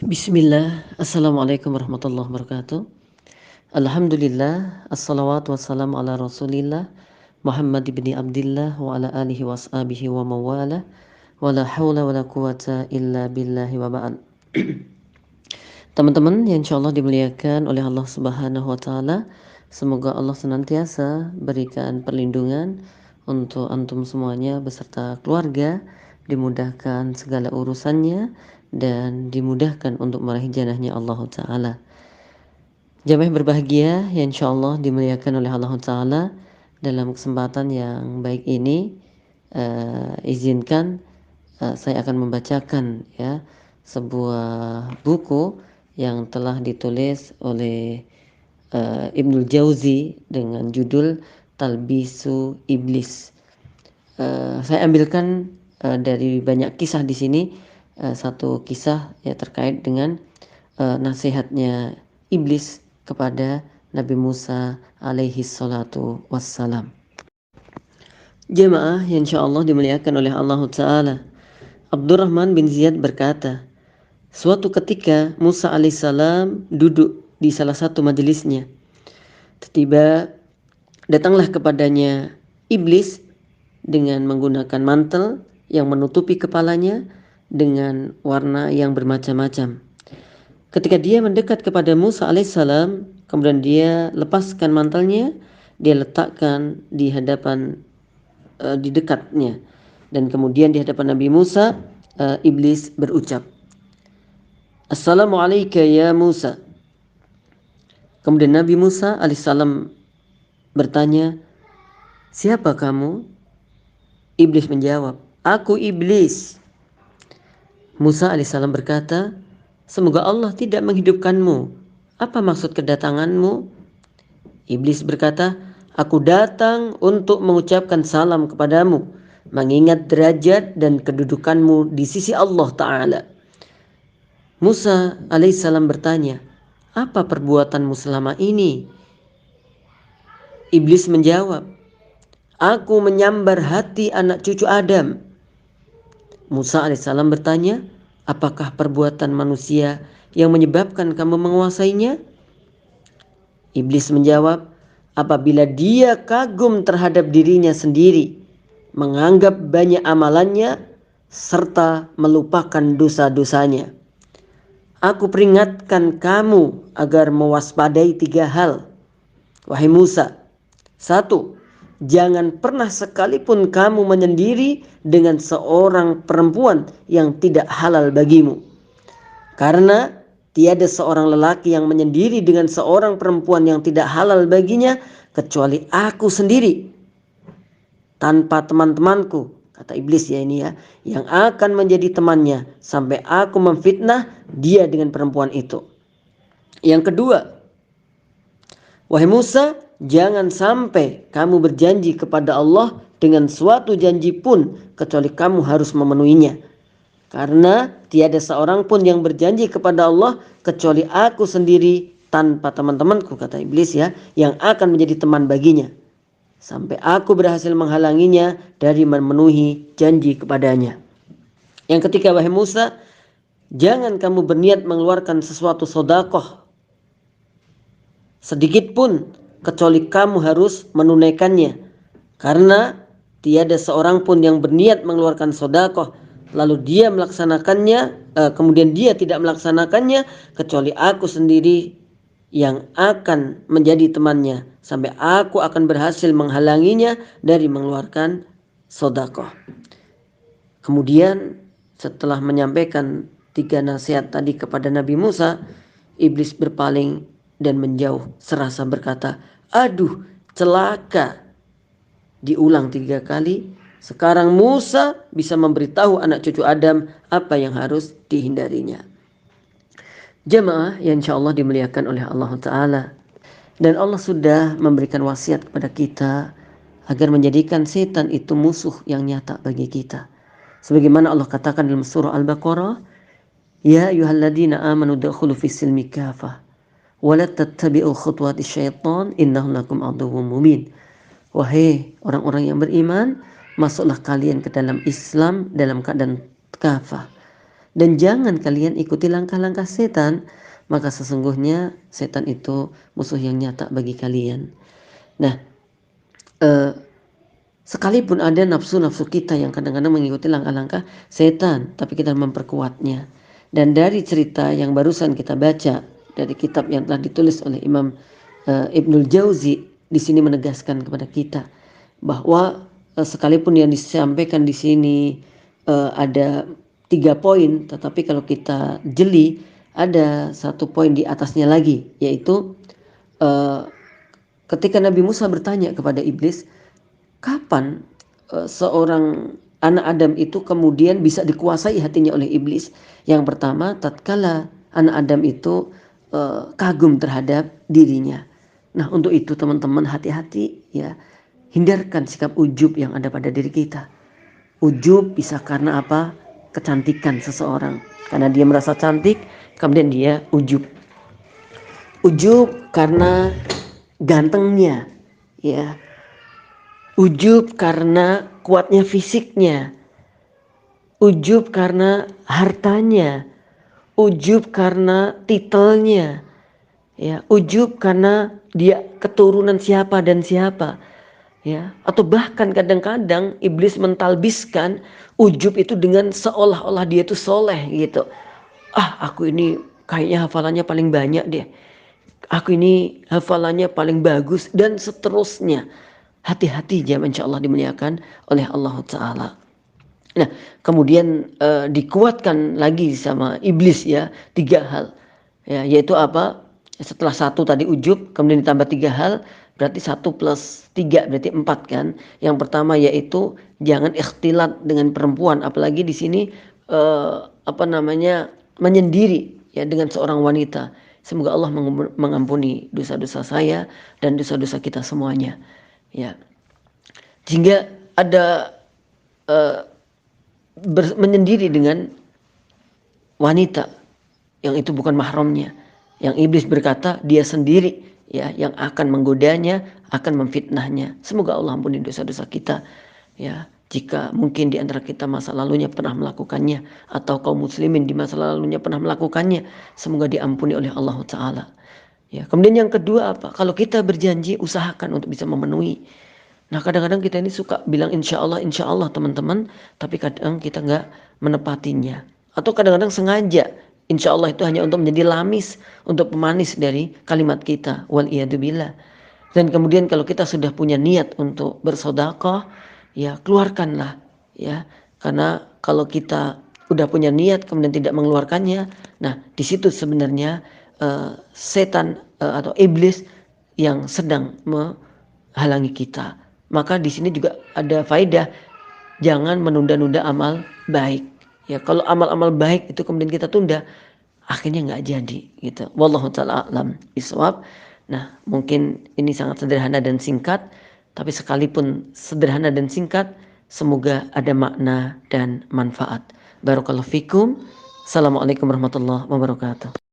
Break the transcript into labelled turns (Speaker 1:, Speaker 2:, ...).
Speaker 1: Bismillah, Assalamualaikum warahmatullahi wabarakatuh. Alhamdulillah, assalawatu wassalamu ala rasulillah Muhammad ibni Abdillah wa ala alihi wa ashabihi wa mawala wa la hawla wa la quwata illa billahi wa ba'al. Teman-teman yang insyaallah dimuliakan oleh Allah Subhanahu wa taala, semoga Allah senantiasa berikan perlindungan untuk antum semuanya beserta keluarga, dimudahkan segala urusannya dan dimudahkan untuk meraih janahnya Allah taala. Jamaah berbahagia yang insyaallah dimuliakan oleh Allah taala, dalam kesempatan yang baik ini izinkan saya akan membacakan sebuah buku yang telah ditulis oleh Ibnul Jauzi dengan judul Talbisu Iblis. Saya ambilkan dari banyak kisah di sini, satu kisah terkait dengan nasihatnya iblis kepada Nabi Musa alaihi salatu wassalam. Jemaah yang insyaallah dimuliakan oleh Allah Ta'ala, Abdurrahman bin Ziyad berkata, suatu ketika Musa alaihissalam duduk di salah satu majelisnya. Tiba-tiba datanglah kepadanya iblis dengan menggunakan mantel yang menutupi kepalanya dengan warna yang bermacam-macam. Ketika dia mendekat kepada Musa alaihissalam, kemudian dia lepaskan mantelnya, dia letakkan di hadapan di dekatnya, dan kemudian di hadapan Nabi Musa, iblis berucap, Assalamualaikum ya Musa. Kemudian Nabi Musa alaihissalam bertanya, siapa kamu? Iblis menjawab, aku iblis. Musa alaihissalam berkata, semoga Allah tidak menghidupkanmu. Apa maksud kedatanganmu? Iblis berkata, aku datang untuk mengucapkan salam kepadamu, mengingat derajat dan kedudukanmu di sisi Allah Ta'ala. Musa alaihissalam bertanya, apa perbuatanmu selama ini? Iblis menjawab, aku menyambar hati anak cucu Adam. Musa alaihissalam bertanya, apakah perbuatan manusia yang menyebabkan kamu menguasainya? Iblis menjawab, apabila dia kagum terhadap dirinya sendiri, menganggap banyak amalannya, serta melupakan dosa-dosanya. Aku peringatkan kamu agar mewaspadai 3 hal. Wahai Musa, 1. Jangan pernah sekalipun kamu menyendiri dengan seorang perempuan yang tidak halal bagimu. Karena tiada seorang lelaki yang menyendiri dengan seorang perempuan yang tidak halal baginya kecuali aku sendiri, tanpa teman-temanku, kata iblis yang akan menjadi temannya sampai aku memfitnah dia dengan perempuan itu. Yang kedua, wahai Musa, jangan sampai kamu berjanji kepada Allah dengan suatu janji pun kecuali kamu harus memenuhinya. Karena tiada seorang pun yang berjanji kepada Allah kecuali aku sendiri tanpa teman-temanku, kata iblis yang akan menjadi teman baginya, sampai aku berhasil menghalanginya dari memenuhi janji kepadanya. Yang ketiga, wahai Musa, jangan kamu berniat mengeluarkan sesuatu sedekah sedikit pun kecuali kamu harus menunaikannya. Karena tiada seorang pun yang berniat mengeluarkan sedekah lalu dia melaksanakannya, kemudian dia tidak melaksanakannya kecuali aku sendiri yang akan menjadi temannya sampai aku akan berhasil menghalanginya dari mengeluarkan sedekah. Kemudian setelah menyampaikan 3 nasihat tadi kepada Nabi Musa, iblis berpaling dan menjauh serasa berkata, aduh celaka. Diulang 3 kali. Sekarang Musa bisa memberitahu anak cucu Adam apa yang harus dihindarinya. Jemaah yang insyaallah dimuliakan oleh Allah Ta'ala. Dan Allah sudah memberikan wasiat kepada kita agar menjadikan setan itu musuh yang nyata bagi kita. Sebagaimana Allah katakan dalam surah Al-Baqarah, ya ayyuhalladzina amanu dakhulu fis-silmi kafah wa la tattabi'u khutuwatis syaitan innahu lakum aduwwum mubin. Wahai orang-orang yang beriman, masuklah kalian ke dalam Islam dalam keadaan kafah. dan jangan kalian ikuti langkah-langkah setan, maka sesungguhnya setan itu musuh yang nyata bagi kalian. Nah, sekalipun ada nafsu-nafsu kita yang kadang-kadang mengikuti langkah-langkah setan, tapi kita memperkuatnya. Dan dari cerita yang barusan kita baca dari kitab yang telah ditulis oleh Imam Ibnul Jauzi, di sini menegaskan kepada kita bahwa sekalipun yang disampaikan di sini ada 3 poin, tetapi kalau kita jeli ada 1 poin di atasnya lagi, yaitu ketika Nabi Musa bertanya kepada iblis, kapan seorang anak Adam itu kemudian bisa dikuasai hatinya oleh iblis? Yang pertama, tatkala anak Adam itu kagum terhadap dirinya. Nah, untuk itu teman-teman hati-hati ya, hindarkan sikap ujub yang ada pada diri kita. Ujub bisa karena apa? Kecantikan seseorang. Karena dia merasa cantik, kemudian dia ujub. Ujub karena gantengnya, ya. Ujub karena kuatnya fisiknya, ujub karena hartanya, ujub karena titelnya, ya, ujub karena dia keturunan siapa dan siapa, ya. Atau bahkan kadang-kadang iblis mentalbiskan ujub itu dengan seolah-olah dia itu soleh gitu. Aku ini kayaknya hafalannya paling banyak deh, aku ini hafalannya paling bagus, dan seterusnya. Hati-hati jemaah, insya Allah dimuliakan oleh Allah Ta'ala. Nah, kemudian dikuatkan lagi sama iblis ya, 3 hal. Ya, yaitu apa? Setelah 1 tadi ujub, kemudian ditambah 3 hal, berarti 1 plus 3 berarti 4 kan. Yang pertama yaitu jangan ikhtilat dengan perempuan, apalagi di sini menyendiri ya dengan seorang wanita. Semoga Allah mengampuni dosa-dosa saya dan dosa-dosa kita semuanya. Ya, sehingga ada menyendiri dengan wanita yang itu bukan mahramnya, yang iblis berkata dia sendiri ya yang akan menggodanya, akan memfitnahnya. Semoga Allah ampuni dosa-dosa kita ya. Jika mungkin di antara kita masa lalunya pernah melakukannya, atau kaum muslimin di masa lalunya pernah melakukannya, semoga diampuni oleh Allah Ta'ala. Ya, kemudian yang kedua apa? Kalau kita berjanji, usahakan untuk bisa memenuhi. Nah, kadang-kadang kita ini suka bilang insya Allah teman-teman, tapi kadang kita nggak menepatinya. Atau kadang-kadang sengaja, insya Allah itu hanya untuk menjadi lamis, untuk pemanis dari kalimat kita. Wal'iyadzubillah. Dan kemudian kalau kita sudah punya niat untuk bersedekah, ya keluarkanlah. Ya, karena kalau kita udah punya niat kemudian tidak mengeluarkannya, nah di situ sebenarnya setan atau iblis yang sedang menghalangi kita. Maka di sini juga ada faedah, jangan menunda-nunda amal baik. Ya, kalau amal-amal baik itu kemudian kita tunda, akhirnya nggak jadi gitu. Wallahu ta'ala a'lam bishawab. Nah, mungkin ini sangat sederhana dan singkat, tapi sekalipun sederhana dan singkat, semoga ada makna dan manfaat. Barakallahu fikum. Assalamualaikum warahmatullahi wabarakatuh.